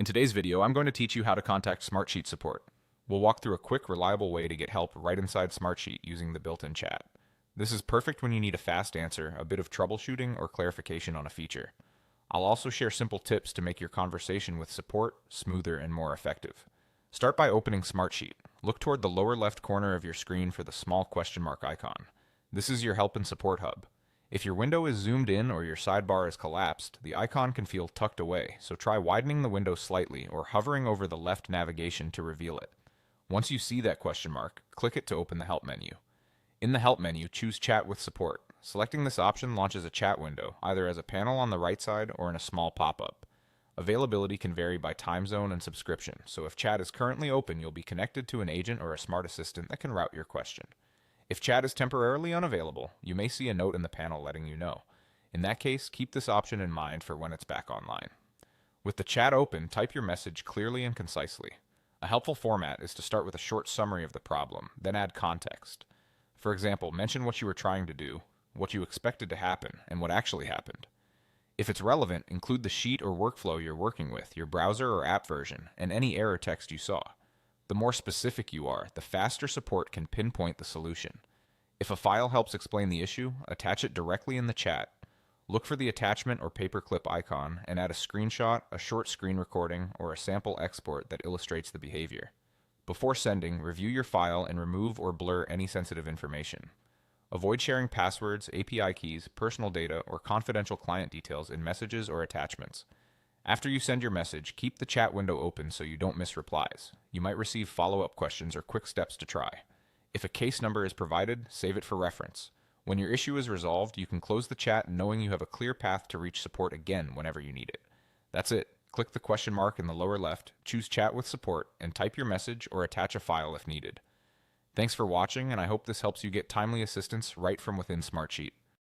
In today's video, I'm going to teach you how to contact Smartsheet support. We'll walk through a quick, reliable way to get help right inside Smartsheet using the built-in chat. This is perfect when you need a fast answer, a bit of troubleshooting, or clarification on a feature. I'll also share simple tips to make your conversation with support smoother and more effective. Start by opening Smartsheet. Look toward the lower left corner of your screen for the small question mark icon. This is your help and support hub. If your window is zoomed in or your sidebar is collapsed, the icon can feel tucked away, so try widening the window slightly or hovering over the left navigation to reveal it. Once you see that question mark, click it to open the Help menu. In the Help menu, choose Chat with Support. Selecting this option launches a chat window, either as a panel on the right side or in a small pop-up. Availability can vary by time zone and subscription, so if chat is currently open, you'll be connected to an agent or a smart assistant that can route your question. If chat is temporarily unavailable, you may see a note in the panel letting you know. In that case, keep this option in mind for when it's back online. With the chat open, type your message clearly and concisely. A helpful format is to start with a short summary of the problem, then add context. For example, mention what you were trying to do, what you expected to happen, and what actually happened. If it's relevant, include the sheet or workflow you're working with, your browser or app version, and any error text you saw. The more specific you are, the faster support can pinpoint the solution. If a file helps explain the issue, attach it directly in the chat. Look for the attachment or paperclip icon and add a screenshot, a short screen recording, or a sample export that illustrates the behavior. Before sending, review your file and remove or blur any sensitive information. Avoid sharing passwords, API keys, personal data, or confidential client details in messages or attachments. After you send your message, keep the chat window open so you don't miss replies. You might receive follow-up questions or quick steps to try. If a case number is provided, save it for reference. When your issue is resolved, you can close the chat knowing you have a clear path to reach support again whenever you need it. That's it. Click the question mark in the lower left, choose Chat with Support, and type your message or attach a file if needed. Thanks for watching, and I hope this helps you get timely assistance right from within Smartsheet.